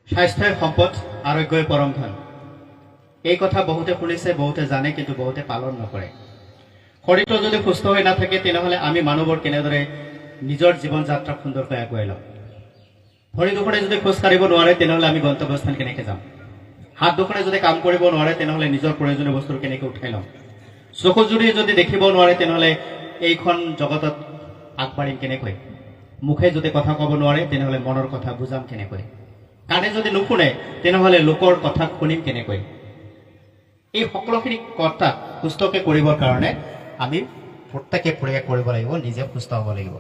স্বাস্থ্যই সম্পদ, আৰোগ্যই পৰম ধন। এই কথা বহুতে শুনিছে, বহুতে জানে, কিন্তু বহুতে পালন নকৰে। শৰীৰটো যদি সুস্থ হৈ নাথাকে তেনেহ'লে আমি মানুহবোৰ কেনেদৰে নিজৰ জীৱন যাত্ৰা সুন্দৰকৈ আগুৱাই ল'ম? ভৰি দুখনে যদি খোজ কাঢ়িব নোৱাৰে তেনেহ'লে আমি গন্তব্যস্থান কেনেকৈ যাম? হাত দুখনে যদি কাম কৰিব নোৱাৰে তেনেহ'লে নিজৰ প্ৰয়োজনীয় বস্তুৰ কেনেকৈ উঠাই ল'ম? চকু জুৰি যদি দেখিব নোৱাৰে তেনেহ'লে এইখন জগতত আগবাঢ়িম কেনেকৈ? মুখে যদি কথা ক'ব নোৱাৰে তেনেহ'লে মনৰ কথা বুজাম কেনেকৈ? কাণে যদি নুশুনে তেনেহ'লে লোকৰ কথা শুনিম কেনেকৈ? এই সকলোখিনি কথা সুস্থকৈ কৰিবৰ কাৰণে আমি প্ৰত্যেকে প্ৰয়াস কৰিব লাগিব, নিজে সুস্থ হ'ব লাগিব।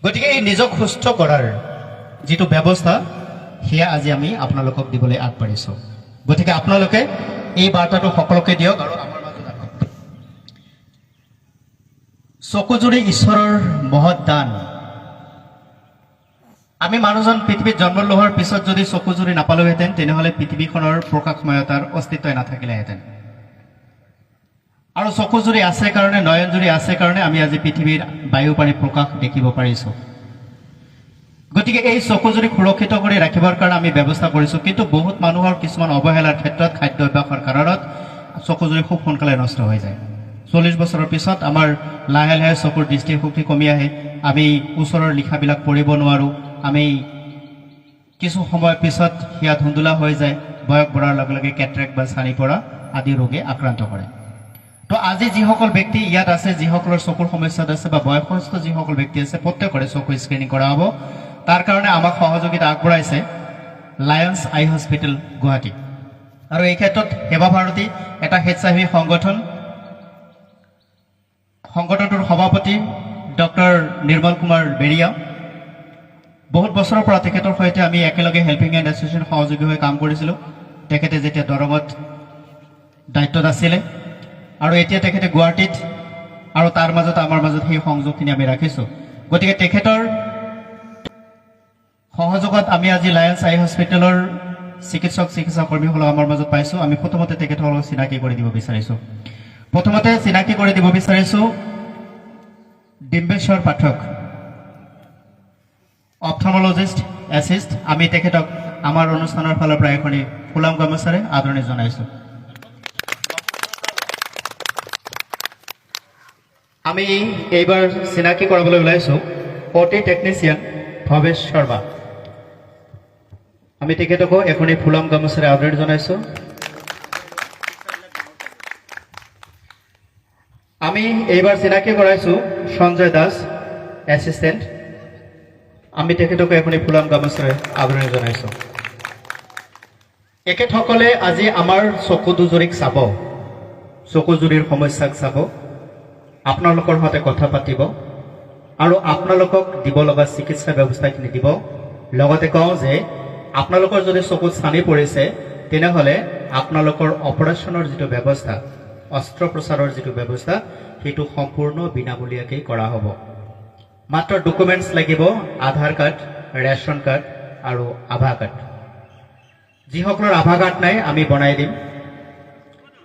গতিকে এই নিজক সুস্থ কৰাৰ যিটো ব্যৱস্থা সেয়া আজি আমি আপোনালোকক দিবলৈ আগবাঢ়িছোঁ। গতিকে আপোনালোকে এই বাৰ্তাটো সকলোকে দিয়ক আৰু আমাৰ মাজত ৰাখক। চকুজুৰি ঈশ্বৰৰ মহৎ দান। আমি মানুহজন পৃথিৱীত জন্ম লোৱাৰ পিছত যদি চকুজুৰি নাপালোহেঁতেন তেনেহ'লে পৃথিৱীখনৰ প্ৰকাশময়তাৰ অস্তিত্বই নাথাকিলেহেঁতেন। আৰু চকুজুৰি আছে কাৰণে, নয়নজুৰি আছে কাৰণে আমি আজি পৃথিৱীৰ বায়ু পানী প্ৰকাশ দেখিব পাৰিছোঁ। গতিকে এই চকুজুৰি সুৰক্ষিত কৰি ৰাখিবৰ কাৰণে আমি ব্যৱস্থা কৰিছোঁ, কিন্তু বহুত মানুহৰ কিছুমান অৱহেলাৰ ক্ষেত্ৰত খাদ্য অভ্যাসৰ কাৰণত চকুজুৰি খুব সোনকালে নষ্ট হৈ যায়। 40 বছৰৰ পিছত আমাৰ লাহে লাহে চকুৰ দৃষ্টিশক্তি কমি আহে, আমি ওচৰৰ লিখাবিলাক পঢ়িব নোৱাৰোঁ, আমি কিছু সময়ৰ পিছত সেয়া ধুন্দুলা হৈ যায়, বয়স বঢ়াৰ লগে লগে কেটৰেক্ট বা চানি পৰা আদি ৰোগে আক্ৰান্ত কৰে। তো আজি যিসকল ব্যক্তি ইয়াত আছে, যিসকলৰ চকুৰ সমস্যাত আছে বা বয়সস্থ যিসকল ব্যক্তি আছে, প্ৰত্যেকৰে চকু স্ক্ৰিনিং কৰা হ'ব। তাৰ কাৰণে আমাক সহযোগিতা আগবঢ়াইছে লায়ন্স আই হস্পিটেল গুৱাহাটী, আৰু এই ক্ষেত্ৰত সেৱা ভাৰতী এটা স্বেচ্ছাসেৱী সংগঠন। সংগঠনটোৰ সভাপতি ডক্টৰ নিৰ্মল কুমাৰ বেৰিয়া। বহুত বছৰৰ পৰা তেখেতৰ সৈতে আমি একেলগে হেল্পিং হেণ্ড এছ'চিয়েশ্যন সহযোগী হৈ কাম কৰিছিলোঁ, তেখেতে যেতিয়া দৰঙত দায়িত্বত আছিলে, আৰু এতিয়া তেখেতে গুৱাহাটীত, আৰু তাৰ মাজত আমাৰ মাজত সেই সংযোগখিনি আমি ৰাখিছোঁ। গতিকে তেখেতৰ সহযোগত আমি আজি লায়ন্স আই হস্পিটেলৰ চিকিৎসা কৰ্মীসকলক আমাৰ মাজত পাইছোঁ। আমি প্ৰথমতে তেখেতসকলক চিনাকি কৰি দিব বিচাৰিছোঁ। ডিম্বেশ্বৰ পাঠক, অপথলমলজিষ্ট এছিষ্ট। আমি তেখেতক আমাৰ অনুষ্ঠানৰ ফালৰ পৰা এখনি ফুলাম গামোচাৰে আদৰণি জনাইছোঁ। আমি এইবাৰ চিনাকি কৰাবলৈ ওলাইছোঁ অটি টেকনিচিয়ান ভৱেশ শৰ্মা। আমি তেখেতকো এখনি ফুলাম গামোচাৰে আদৰণি জনাইছোঁ। আমি এইবাৰ চিনাকি কৰাইছোঁ সঞ্জয় দাস, এছিষ্টেণ্ট। আমি তেখেতকো এখনি ফুলাম গামোচাৰে আদৰণি জনাইছোঁ। এখেতসকলে আজি আমাৰ চকু দুজুৰিক চাব, চকুজুৰিৰ সমস্যাক চাব, আপোনালোকৰ সৈতে কথা পাতিব আৰু আপোনালোকক দিব লগা চিকিৎসা ব্যৱস্থাখিনি দিব। লগতে কওঁ যে আপোনালোকৰ যদি চকুত চানি পৰিছে তেনেহ'লে আপোনালোকৰ অপাৰেশ্যনৰ যিটো ব্যৱস্থা, অস্ত্ৰোপচাৰৰ যিটো ব্যৱস্থা, সেইটো সম্পূৰ্ণ বিনামূলীয়াকৈ কৰা হ'ব। মাত্ৰ ডকুমেণ্টছ লাগিব, আধাৰ কাৰ্ড, ৰেচন কাৰ্ড আৰু আভা কাৰ্ড। যিসকলৰ আভা কাৰ্ড নাই আমি বনাই দিম,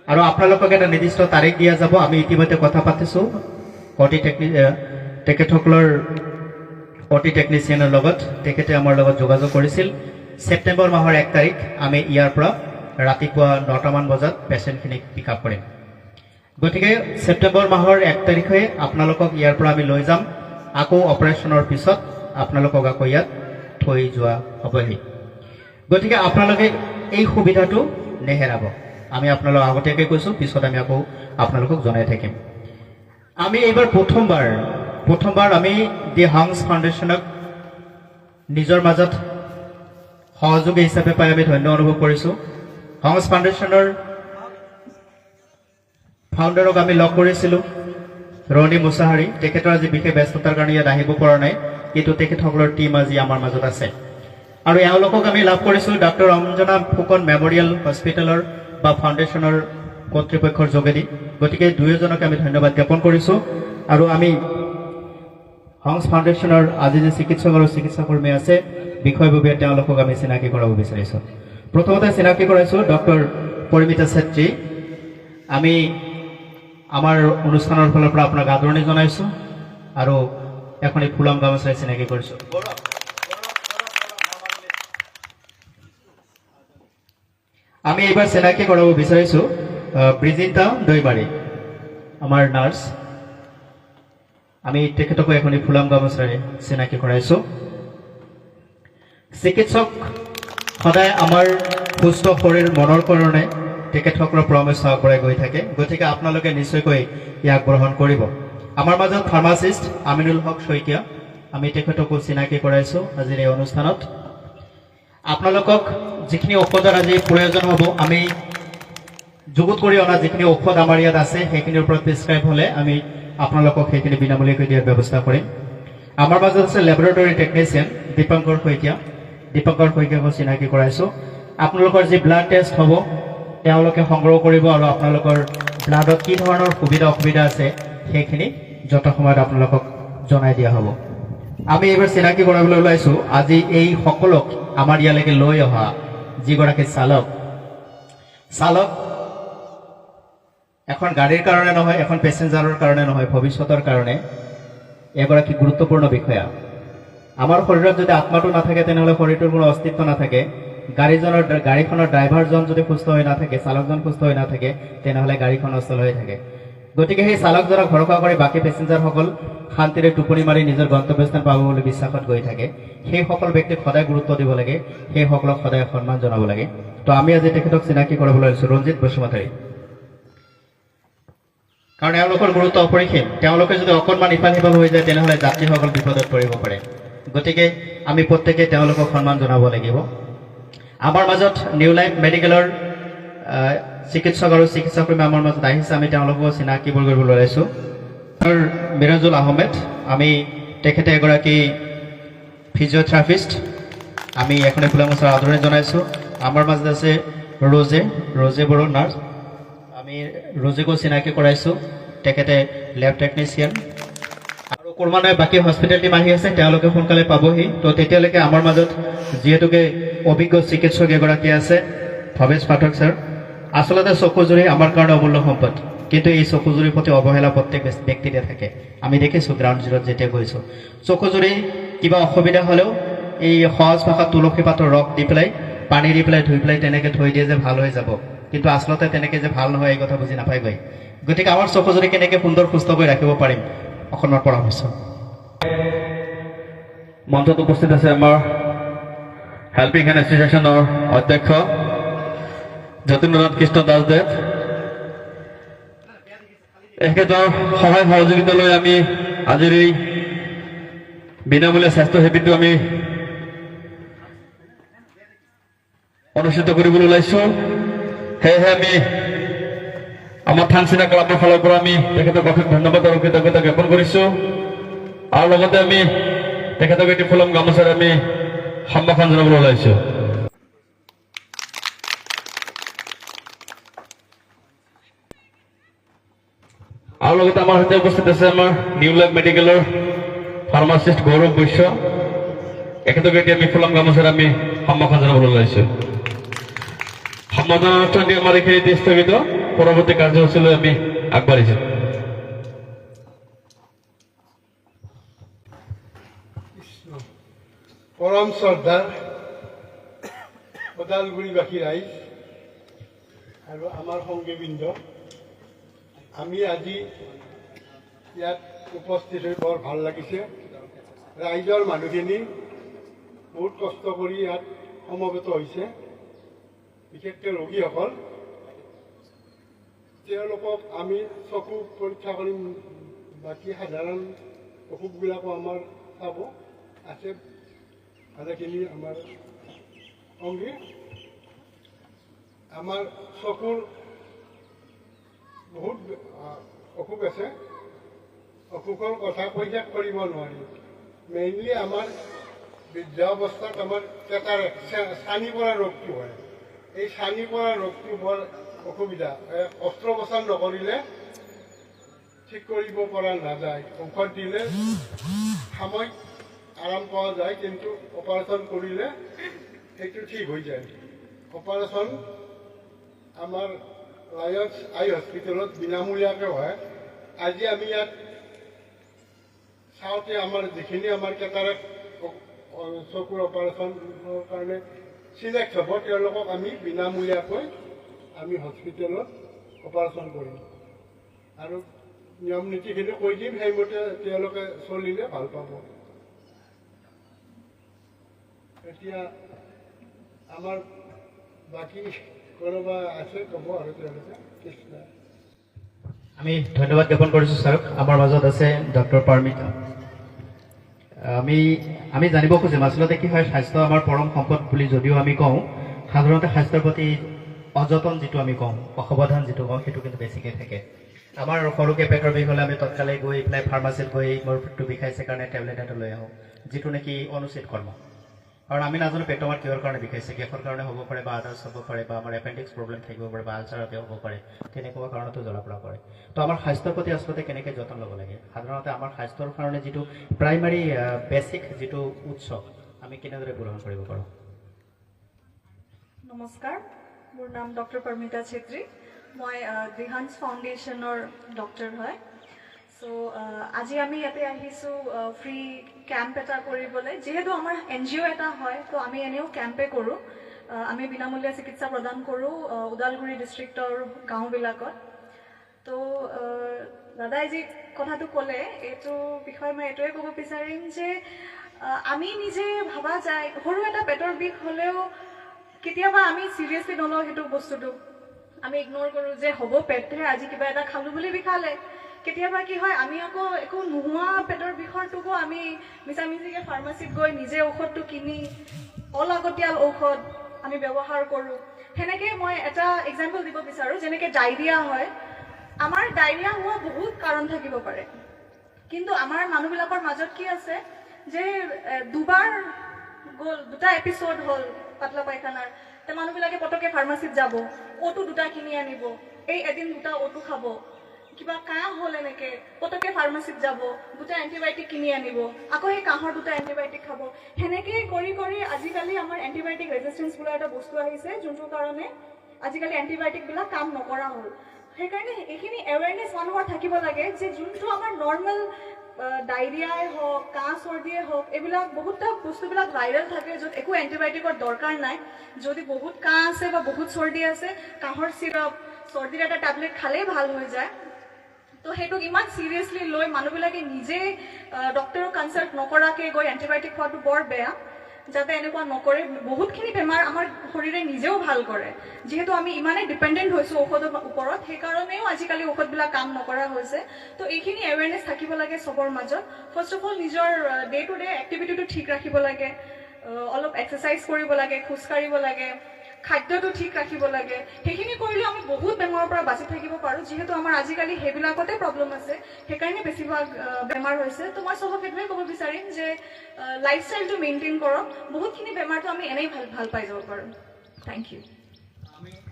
আৰু আপোনালোকক এটা নিৰ্দিষ্ট তাৰিখ দিয়া যাব। আমি ইতিমধ্যে কথা পাতিছোঁ তেখেতসকলৰ অটি টেকনিচিয়ানৰ লগত, তেখেতে আমাৰ লগত যোগাযোগ কৰিছিল। ছেপ্টেম্বৰ মাহৰ 1 তাৰিখ আমি ইয়াৰ পৰা ৰাতিপুৱা 9টামান বজাত পেচেণ্টখিনিক পিক আপ কৰিম। গতিকে ছেপ্টেম্বৰ মাহৰ 1 তাৰিখে আপোনালোকক ইয়াৰ পৰা আমি লৈ যাম। আকৌ অপাৰেশ্যনৰ পিছত আপোনালোকক আকৌ ইয়াত থৈ যোৱা হ'বহি। গতিকে আপোনালোকে এই সুবিধাটো নেহেৰাব। আমি আপোনালোক আগতীয়াকৈ কৈছোঁ, পিছত আমি আকৌ আপোনালোকক জনাই থাকিম। আমি এইবাৰ প্ৰথমবাৰ আমি দি হাংছ ফাউণ্ডেশ্যনক নিজৰ মাজত সহযোগী হিচাপে পাই আমি ধন্য অনুভৱ কৰিছোঁ। হাংছ ফাউণ্ডেশ্যনৰ ফাউণ্ডাৰক আমি লগ কৰিছিলোঁ, ৰণী মুছাহাৰী। তেখেতৰ আজি বিশেষ ব্যস্ততাৰ কাৰণে ইয়াত আহিব পৰা নাই, কিন্তু তেখেতসকলৰ টীম আজি আমাৰ মাজত আছে। আৰু এওঁলোকক আমি লাভ কৰিছোঁ ডক্টৰ অঞ্জনা ফুকন মেমৰিয়েল হস্পিটেলৰ বা ফাউণ্ডেশ্যনৰ কৰ্তৃপক্ষৰ যোগেদি। গতিকে দুয়োজনকে আমি ধন্যবাদ জ্ঞাপন কৰিছোঁ। আৰু আমি হাংছ ফাউণ্ডেশ্যনৰ আজি যি চিকিৎসক আৰু চিকিৎসাকৰ্মী আছে বিষয়ববীয়া তেওঁলোকক আমি চিনাকি কৰাব বিচাৰিছোঁ। প্ৰথমতে চিনাকি কৰাইছোঁ ডক্টৰ পৰিমিতা ছেত্ৰী। আমি আমাৰ অনুষ্ঠানৰ ফালৰ পৰা আপোনাক আদৰণি জনাইছোঁ আৰু এখনি ফুলাম গামোচাৰে চিনাকি কৰিছোঁ। আমি এইবাৰ চিনাকি কৰাব বিচাৰিছোঁ ব্ৰিজিতা দৈমাৰী, আমাৰ নাৰ্ছ। আমি তেখেতকো এখনি ফুলাম গামোচাৰে চিনাকি কৰাইছোঁ। চিকিৎসক সদায় আমাৰ সুস্থ শৰীৰ মনৰ কাৰণে তেখেতসকলৰ পৰামৰ্শ আগবঢ়াই গৈ থাকে, গতিকে আপোনালোকে নিশ্চয়কৈ ইয়াক গ্ৰহণ কৰিব। আমাৰ মাজত ফাৰ্মাচিষ্ট আমিনুল হক শইকীয়া, আমি তেখেতকো চিনাকি কৰাইছোঁ আজিৰ এই অনুষ্ঠানত। আপোনালোকক যিখিনি ঔষধৰ আজি প্ৰয়োজন হ'ব, আমি যুগুত কৰি অনা যিখিনি ঔষধ আমাৰ ইয়াত আছে সেইখিনিৰ ওপৰত প্ৰেছক্ৰাইব হ'লে আমি আপোনালোকক সেইখিনি বিনামূলীয়াকৈ দিয়াৰ ব্যৱস্থা কৰিম। আমাৰ মাজত আছে লেবৰেটৰী টেকনিচিয়ান দীপংকৰ শইকীয়া, দীপংকৰ শইকীয়াকো চিনাকি কৰাইছোঁ। আপোনালোকৰ যি ব্লাড টেষ্ট হ'ব তেওঁলোকে সংগ্ৰহ কৰিব আৰু আপোনালোকৰ ব্লাডত কি ধৰণৰ সুবিধা অসুবিধা আছে সেইখিনি যথাসময়ত আপোনালোকক জনাই দিয়া হ'ব। আমি এইবাৰ চিনাকি কৰাবলৈ ওলাইছোঁ আজি এই সকলক আমাৰ ইয়ালৈকে লৈ অহা যিগৰাকী চালক এখন গাড়ীৰ কাৰণে নহয়, এখন পেচেঞ্জাৰৰ কাৰণে নহয়, ভৱিষ্যতৰ কাৰণে এগৰাকী গুৰুত্বপূৰ্ণ বিষয়া। আমাৰ শৰীৰত যদি আত্মাটো নাথাকে তেনেহ'লে শৰীৰটোৰ কোনো অস্তিত্ব নাথাকে। গাড়ীখনৰ ড্ৰাইভাৰজন যদি সুস্থ হৈ নাথাকে, চালকজন সুস্থ হৈ নাথাকে, তেনেহ'লে গাড়ীখন অচল হৈ থাকে। গতিকে সেই চালকজনক ভৰসা কৰি বাকী পেচেঞ্জাৰসকল শান্তিৰে টোপনি মাৰি নিজৰ গন্তব্যস্থান পাব বুলি বিশ্বাসত গৈ থাকে। সেইসকল ব্যক্তিক সদায় গুৰুত্ব দিব লাগে, সেইসকলক সদায় সন্মান জনাব লাগে। তো আমি আজি তেখেতক চিনাকি কৰাবলৈ লৈছোঁ ৰঞ্জিত বসুমতাৰী, কাৰণ এওঁলোকৰ গুৰুত্ব অপৰিসীম। তেওঁলোকে যদি অকণমান ইফাল সিফাল হৈ যায় তেনেহ'লে যাত্ৰীসকল বিপদত পৰিব পাৰে। গতিকে আমি প্ৰত্যেকে তেওঁলোকক সন্মান জনাব লাগিব। আমাৰ মাজত নিউ লাইফ মেডিকেলৰ চিকিৎসক আৰু চিকিৎসাকৰ্মী আমাৰ মাজত আহিছে, আমি তেওঁলোকক চিনাকি কৰিবলৈ ওলাইছোঁ। মিৰাজুল আহমেদ, আমি তেখেতে এগৰাকী ফিজিঅ'থেৰাপিষ্ট, আমি এখনে ফুলা গামোচাৰ আদৰণি জনাইছোঁ। আমাৰ মাজত আছে ৰজে বড়ো নাৰ্ছ, আমি ৰজেকো চিনাকি কৰাইছোঁ, তেখেতে লেব টেকনিচিয়ান। আৰু ক্ৰমান্বয়ে বাকী হস্পিটেল টীম আহি আছে, তেওঁলোকে সোনকালে পাবহি। তো তেতিয়ালৈকে আমাৰ মাজত যিহেতুকে অভিজ্ঞ চিকিৎসক এগৰাকী আছে ভৱেশ পাঠক ছাৰ। আচলতে চকুজুৰি আমাৰ কাৰণে অমূল্য সম্পদ, কিন্তু এই চকুজুৰিৰ প্ৰতি অৱহেলা প্ৰত্যেক ব্যক্তিতে থাকে। আমি দেখিছোঁ গ্ৰাউণ্ড জিৰত যেতিয়া গৈছোঁ, চকুজুৰি কিবা অসুবিধা হ'লেও এই সহজ ভাষাত তুলসী পাতৰ ৰস দি পেলাই, পানী দি পেলাই ধুই পেলাই তেনেকৈ থৈ দিয়ে যে ভাল হৈ যাব, কিন্তু আচলতে তেনেকৈ যে ভাল নহয় এই কথা বুজি নাপায়গৈ। গতিকে আমাৰ চকুজুৰি কেনেকৈ সুন্দৰ সুস্থকৈ ৰাখিব পাৰিম, অকণমান পৰামৰ্শ। মঞ্চত উপস্থিত আছে আমাৰ হেল্পিং হেণ্ড এছ'চিয়েশ্যনৰ অধ্যক্ষ যতীন্দ্ৰনাথ কৃষ্ণ দাসদেৱ। এখেতৰ সহায় সহযোগিতা লৈ আমি আজিৰ এই বিনামূলীয়া স্বাস্থ্য শিবিৰটো আমি অনুষ্ঠিত কৰিবলৈ ওলাইছোঁ। সেয়েহে আমি আমাৰ থানচিনা ক্লাবৰ ফালৰ পৰা আমি তেখেতক অশেষ ধন্যবাদ আৰু কৃতজ্ঞতা জ্ঞাপন কৰিছোঁ। আৰু লগতে আমি তেখেতক এটি ফুলাম গামোচাৰে আমি সম্ভাষণ জনাবলৈ ওলাইছোঁ। আৰু লগতে আমাৰ সৈতে উপস্থিত আছে আমাৰ নিউ লাইফ মেডিকেলৰ ফাৰ্মাচিষ্ট গৌৰৱ বৈশ্য, এখেতক এতিয়া আমি ফুলাম গামোচাৰে আমি সম্ভাষণ জনাবলৈ ওলাইছোঁ। সম্বোধন অনুষ্ঠানটি আমাৰ এইখিনিতে স্থগিত, পৰৱৰ্তী কাৰ্যসূচীলৈ আমি আগবাঢ়িছোঁ। পৰম শ্ৰদ্ধাৰ ওদালগুৰিবাসী ৰাইজ আৰু আমাৰ সংগীবৃন্দ, আমি আজি ইয়াত উপস্থিত হৈ বৰ ভাল লাগিছে। ৰাইজৰ মানুহখিনি বহুত কষ্ট কৰি ইয়াত সমবেত হৈছে, বিশেষকৈ ৰোগীসকল। তেওঁলোকক আমি চকু পৰীক্ষা কৰিম, বাকী সাধাৰণ অসুখবিলাকো আমাৰ চাব আছে ভালেখিনি আমাৰ অংগী। আমাৰ চকুৰ বহুত অসুখ আছে, অসুখৰ কথা কৈ শেষ কৰিব নোৱাৰি। মেইনলি আমাৰ বৃদ্ধ অৱস্থাত আমাৰ কেটাৰেক্ট, ছানি পৰা ৰোগটো হয়। এই ছানি পৰা ৰোগটো বৰ অসুবিধা, অস্ত্ৰোপচাৰ নকৰিলে ঠিক কৰিব পৰা নাযায়। ঔষধ দিলে সাময়িক আৰাম পোৱা যায়, কিন্তু অপাৰেশ্যন কৰিলে সেইটো ঠিক হৈ যায়। অপাৰেশ্যন আমাৰ লায়ন্স আই হস্পিটেলত বিনামূলীয়াকৈ হয়। আজি আমি ইয়াত চাওঁতে আমাৰ যিখিনি আমাৰ কেটাৰেক্ট চকুৰ অপাৰেশ্যনৰ কাৰণে চিলেক্ট হ'ব তেওঁলোকক আমি বিনামূলীয়াকৈ আমি হস্পিটেলত অপাৰেশ্যন কৰিম আৰু নিয়ম নীতিখিনি কৈ দিম, সেইমতে তেওঁলোকে চলিলে ভাল পাব। এতিয়া আমাৰ বাকী কোনোবা আছে ক'ব আৰু তেওঁলোকে কৃষ্ণ। আমি ধন্যবাদ জ্ঞাপন কৰিছোঁ ছাৰক। আমাৰ মাজত আছে ডক্টৰ পাৰ্মিতা। আমি জানিব খুজিম আচলতে কি হয়, স্বাস্থ্য আমাৰ পৰম সম্পদ বুলি যদিও আমি কওঁ, সাধাৰণতে স্বাস্থ্যৰ প্ৰতি অযতন যিটো আমি কওঁ, অসাৱধান যিটো কওঁ, সেইটো কিন্তু বেছিকৈ থাকে। আমাৰ সৰুকৈ পেটৰ বিষ হ'লে আমি তৎকালে গৈ পেলাই ফাৰ্মাচীত গৈ মোৰ পেটটো বিষাইছে কাৰণে টেবলেট এটা লৈ আহোঁ, যিটো নেকি অনুচিত কৰ্ম। কাৰণ আমি নাজানো পেটটো আমাৰ কিহৰ কাৰণে বিষাইছে, গেছৰ কাৰণে হ'ব পাৰে বা আদাৰ্ছ হ'ব পাৰে বা আমাৰ এপেণ্ডিক্স প্ৰব্লেম থাকিব পাৰে বা আলচাৰতে হ'ব পাৰে, তেনেকুৱা কাৰণতো জ্বলা পোৰা কৰে। তো আমাৰ স্বাস্থ্যৰ প্ৰতি আচলতে কেনেকৈ যতন ল'ব লাগে, সাধাৰণতে আমাৰ স্বাস্থ্যৰ কাৰণে যিটো প্ৰাইমাৰী বেছিক যিটো উৎস আমি কেনেদৰে গ্ৰহণ কৰিব পাৰোঁ? নমস্কাৰ, মোৰ নাম ডক্টৰ পাৰ্মিতা ছেত্ৰী। মই দিহান্স ফাউণ্ডেশ্যনৰ ডক্টৰ হয়। চ' আজি আমি ইয়াতে আহিছোঁ ফ্ৰী কেম্প এটা কৰিবলৈ। যিহেতু আমাৰ NGO এটা হয়, তো আমি এনেও কেম্পে কৰোঁ। আমি বিনামূলীয়া চিকিৎসা প্ৰদান কৰোঁ ওদালগুৰি ডিষ্ট্ৰিক্টৰ গাঁওবিলাকত। তো দাদাই যি কথাটো ক'লে, এইটো বিষয়ে মই এইটোৱে ক'ব বিচাৰিম যে আমি নিজে ভাবা যায় সৰু এটা পেটৰ বিষ হ'লেও কেতিয়াবা আমি চিৰিয়াছলি নলওঁ সেইটো বস্তুটো। আমি ইগন'ৰ কৰোঁ যে হ'ব পেটহে, আজি কিবা এটা খালোঁ বুলি বিষালে। কেতিয়াবা কি হয়, আমি আকৌ একো নোহোৱা পেটৰ বিষৰটোকো আমি মিছামিছিকৈ ফাৰ্মাচীত গৈ নিজে ঔষধটো কিনি অলাগতিয়াল ঔষধ আমি ব্যৱহাৰ কৰোঁ। সেনেকৈ মই এটা এক্সাম্পল দিব বিচাৰোঁ। যেনেকৈ ডায়েৰিয়া হয়, আমাৰ ডায়েৰিয়া হোৱা বহুত কাৰণ থাকিব পাৰে, কিন্তু আমাৰ মানুহবিলাকৰ মাজত কি আছে যে দুবাৰ গ'ল, দুটা এপিছ'ড হ'ল পাতলা পায়খানাৰ, তে মানুহবিলাকে পটককৈ ফাৰ্মাচীত যাব, অ'টো দুটা কিনি আনিব, এই এদিন দুটা অ'টো খাব। কিবা কাহ হ'ল এনেকৈ পটককৈ ফাৰ্মাচীত যাব, দুটা এণ্টিবায়'টিক কিনি আনিব, আকৌ সেই কাহৰ দুটা এণ্টিবায়'টিক খাব। সেনেকৈ কৰি কৰি আজিকালি আমাৰ এণ্টিবায়'টিক ৰেজিষ্টেঞ্চ বোলা এটা বস্তু আহিছে, যোনটোৰ কাৰণে আজিকালি এণ্টিবায়'টিকবিলাক কাম নকৰা হ'ল। সেইকাৰণে এইখিনি এৱেৰনেছ মানুহৰ থাকিব লাগে যে যোনটো আমাৰ নৰ্মেল ডায়েৰিয়াই হওক, কাহ চৰ্দিয়ে হওক, এইবিলাক বহুতটা বস্তুবিলাক ভাইৰেল থাকে য'ত একো এণ্টিবায়'টিকৰ দৰকাৰ নাই। যদি বহুত কাহ আছে বা বহুত চৰ্দি আছে, কাহৰ চিৰাপ, চৰ্দিৰ এটা টেবলেট খালেই ভাল হৈ যায়। তো সেইটোক ইমান চিৰিয়াছলি লৈ মানুহবিলাকে নিজে ডক্টৰক কনচাল্ট নকৰাকৈ গৈ এণ্টিবায়'টিক খোৱাটো বৰ বেয়া। যাতে এনেকুৱা নকৰে। বহুতখিনি বেমাৰ আমাৰ শৰীৰে নিজেও ভাল কৰে, যিহেতু আমি ইমানেই ডিপেণ্ডেণ্ট হৈছোঁ ঔষধৰ ওপৰত, সেইকাৰণেও আজিকালি ঔষধবিলাক কাম নকৰা হৈছে। তো এইখিনি এৱেৰনেছ থাকিব লাগে চবৰ মাজত। ফাৰ্ষ্ট অফ অল নিজৰ ডে টু ডে এক্টিভিটিটো ঠিক ৰাখিব লাগে, অলপ এক্সাৰচাইজ কৰিব লাগে, খোজকাঢ়িব লাগে, খাদ্যটো ঠিক ৰাখিব লাগে। সেইখিনি কৰিলে আমি বহুত বেমাৰৰ পৰা বাচি থাকিব পাৰোঁ, যিহেতু আমাৰ আজিকালি সেইবিলাকতে প্ৰব্লেম আছে, সেইকাৰণে বেছিভাগ বেমাৰ হৈছে। তো মই চবক সেইটোৱে ক'ব বিচাৰিম যে লাইফষ্টাইলটো মেইনটেইন কৰক, বহুতখিনি বেমাৰটো আমি এনেই ভাল পাই যাব পাৰোঁ। Thank you.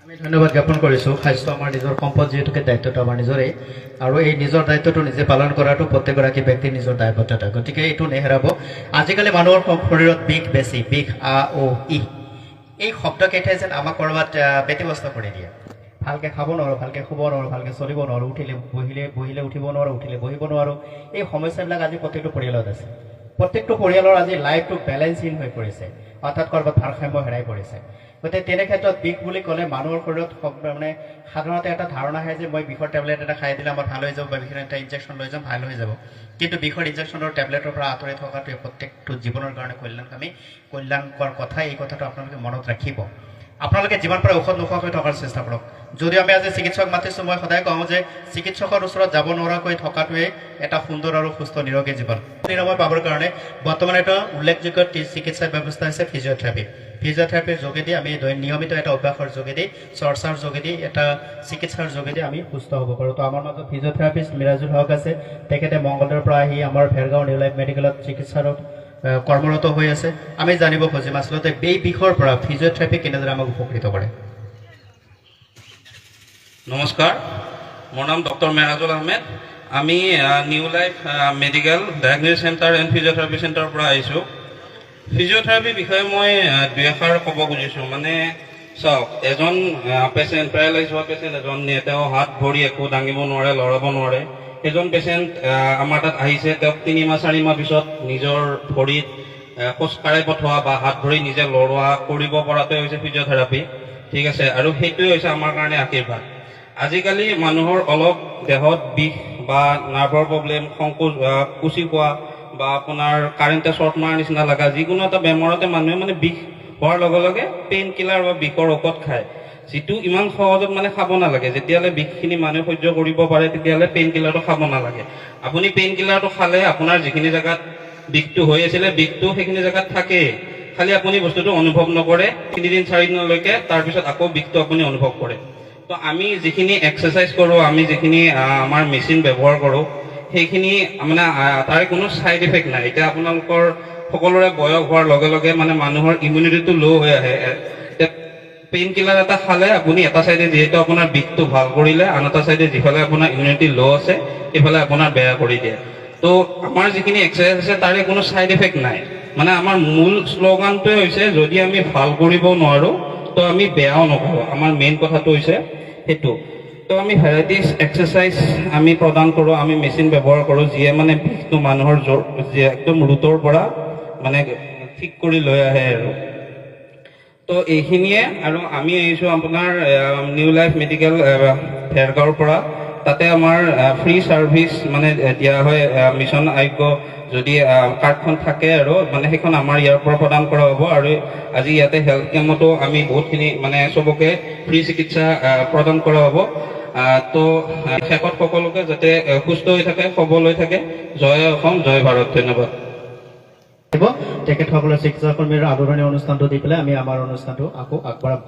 আমি ধন্যবাদ জ্ঞাপন কৰিছোঁ। স্বাস্থ্য আমাৰ নিজৰ সম্পদ, যিহেতুকে দায়িত্বটো আমাৰ নিজৰেই, আৰু এই নিজৰ দায়িত্বটো নিজে পালন কৰাটো প্ৰত্যেকগৰাকী ব্যক্তিৰ নিজৰ দায়বদ্ধতা, গতিকে এইটো নেহেৰাব। আজিকালি মানুহৰ শৰীৰত বিষ বেছি, বিষ এই শব্দকেইটাই যেন আমাক ক'ৰবাত ব্যতিব্যস্ত কৰি দিয়ে। ভালকৈ খাব নোৱাৰোঁ, ভালকৈ শুব নোৱাৰোঁ, ভালকৈ চলিব নোৱাৰোঁ, বহিলে উঠিব নোৱাৰোঁ, উঠিলে বহিব নোৱাৰোঁ। এই সমস্যাবিলাক আজি প্ৰত্যেকটো পৰিয়ালত আছে। প্ৰত্যেকটো পৰিয়ালৰ আজি লাইফটো বেলেঞ্চহীন হৈ পৰিছে, অৰ্থাৎ ক'ৰবাত ভাৰসাম্য হেৰাই পৰিছে। গতিকে তেনে ক্ষেত্ৰত বিষ বুলি ক'লে মানুহৰ শৰীৰত মানে সাধাৰণতে এটা ধাৰণা আহে যে মই বিষৰ টেবলেট এটা খাই দিলে আমাৰ ভাল হৈ যাব বা বিষৰ এটা ইনজেকশ্যন লৈ যাম, ভাল হৈ যাব। কিন্তু বিষৰ ইনজেকশ্যনৰ টেবলেটৰ পৰা আঁতৰি থকাটোৱে প্ৰত্যেকটো জীৱনৰ কাৰণে কল্যাণকৰ কথা। এই কথাটো আপোনালোকে মনত ৰাখিব। আপোনালোকে যিমান পাৰে ঔষধ নোখোৱাকৈ থকাৰ চেষ্টা কৰক। যদিও আমি আজি চিকিৎসক মাতিছোঁ, মই সদায় কওঁ যে চিকিৎসকৰ ওচৰত যাব নোৱাৰাকৈ থকাটোৱে এটা সুন্দৰ আৰু সুস্থ নিৰোগী জীৱন। নিৰাময় পাবৰ কাৰণে বৰ্তমান এটা উল্লেখযোগ্য চিকিৎসা ব্যৱস্থা হৈছে ফিজিঅ'থেৰাপি। ফিজিঅ'থেৰাপিৰ যোগেদি আমি নিয়মিত এটা অভ্যাসৰ যোগেদি, চৰ্চাৰ যোগেদি, এটা চিকিৎসাৰ যোগেদি আমি সুস্থ হ'ব পাৰোঁ। তো আমাৰ মাজত ফিজিঅ'থেৰাপিষ্ট মিৰাজুল হক আছে। তেখেতে মংগলদৈৰ পৰা আহি আমাৰ ভেৰগাঁও নিউ লাইফ মেডিকেলত চিকিৎসাৰ কৰ্মৰত হৈ আছে। আমি জানিব খুজিম আচলতে এই বিষৰ পৰা ফিজিঅ'থেৰাপি কেনেদৰে আমাক উপকৃত কৰে। নমস্কাৰ, মোৰ নাম ডক্টৰ মেৰাজুল আহমেদ। আমি new life medical diagnostic centre and physiotherapy চেণ্টাৰৰ পৰা আহিছোঁ। ফিজিঅ'থেৰাপিৰ বিষয়ে মই দুই এষাৰ ক'ব খুজিছোঁ। মানে চাওক, এজন পেচেণ্ট, পেৰালাইজ হোৱা পেচেণ্ট এজন, তেওঁ হাত ভৰি একো দাঙিব নোৱাৰে, লৰাব নোৱাৰে। এজন পেচেণ্ট আমাৰ তাত আহিছে, তেওঁক 3 মাহ 4 মাহ পিছত নিজৰ ভৰিত খোজকাঢ়াই পঠোৱা বা হাত ধৰি নিজে লৰোৱা কৰিব পৰাটোৱে হৈছে ফিজিঅ'থেৰাপি। ঠিক আছে, আৰু সেইটোৱে হৈছে আমাৰ কাৰণে আশীৰ্বাদ। আজিকালি মানুহৰ অলপ দেহত বিষ বা নাৰ্ভৰ প্ৰব্লেম, সংকোচ কুচি খোৱা বা আপোনাৰ কাৰেণ্টে শ্বৰ্ট মৰাৰ নিচিনা লগা যিকোনো এটা বেমাৰতে মানুহে মানে বিষ হোৱাৰ লগে লগে পেইন কিলাৰ বা বিষৰ ঔষধ খায়, যিটো ইমান সহজত মানে খাব নালাগে। যেতিয়ালৈ বিষখিনি মানুহে সহ্য কৰিব পাৰে তেতিয়াহ'লে পেইন কিলাৰটো খাব নালাগে। আপুনি পেইন কিলাৰটো খালে আপোনাৰ যিখিনি জেগাত বিষটো হৈ আছিলে বিষটো সেইখিনি জেগাত থাকেই, খালি আপুনি বস্তুটো অনুভৱ নকৰে 3 দিন 4 দিনলৈকে, তাৰপিছত আকৌ বিষটো আপুনি অনুভৱ কৰে। তো আমি যিখিনি এক্সাৰচাইজ কৰোঁ, আমি যিখিনি আমাৰ মেচিন ব্যৱহাৰ কৰোঁ, সেইখিনি মানে তাৰ কোনো ছাইড ইফেক্ট নাই। এতিয়া আপোনালোকৰ সকলোৰে বয়স হোৱাৰ লগে লগে মানে মানুহৰ ইমিউনিটিটো ল' হৈ আহে। এতিয়া পেইন কিলাৰ এটা খালে আপুনি এটা চাইডে যিহেতু আপোনাৰ বিষটো ভাল কৰিলে, আন এটা চাইডে যিফালে আপোনাৰ ইমিউনিটি ল' আছে সেইফালে আপোনাৰ বেয়া কৰি দিয়ে। তো আমাৰ যিখিনি এক্সাৰচাইজ আছে তাৰে কোনো ছাইড ইফেক্ট নাই। মানে আমাৰ মূল শ্লোগানটোৱে হৈছে যদি আমি ভাল কৰিব নোৱাৰোঁ তো আমি বেয়াও নকৰোঁ। আমাৰ মেইন কথাটো হৈছে সেইটো। তো আমি ভেৰাইটিজ এক্সাৰচাইজ আমি প্ৰদান কৰোঁ, আমি মেচিন ব্যৱহাৰ কৰোঁ যিয়ে মানে বিষটো মানুহৰ যিয়ে একদম ৰুটৰ পৰা মানে ঠিক কৰি লৈ আহে আৰু। তো এইখিনিয়ে, আৰু আমি আহিছোঁ আপোনাৰ নিউ লাইফ মেডিকেল ভেৰগাঁৱৰ পৰা। তাতে আমাৰ ফ্ৰী ছাৰ্ভিচ মানে দিয়া হয়, মিছন আৰোগ্য যদি কাৰ্ডখন থাকে আৰু মানে সেইখন আমাৰ ইয়াৰ পৰা প্ৰদান কৰা হ'ব। আৰু আজি ইয়াতে হেল্থ কেম্পতো আমি বহুতখিনি মানে চবকে ফ্ৰী চিকিৎসা প্ৰদান কৰা হ'ব। তো শেষত সকলোকে যাতে সুস্থ হৈ থাকে, সবল হৈ থাকে। জয় অসম, জয় ভাৰত। ধন্যবাদ। তেখেতসকলৰ চিকিৎসা কৰ্মীৰ আদৰণি অনুষ্ঠানটো দি পেলাই আমি আমাৰ অনুষ্ঠানটো আকৌ আগবঢ়াম।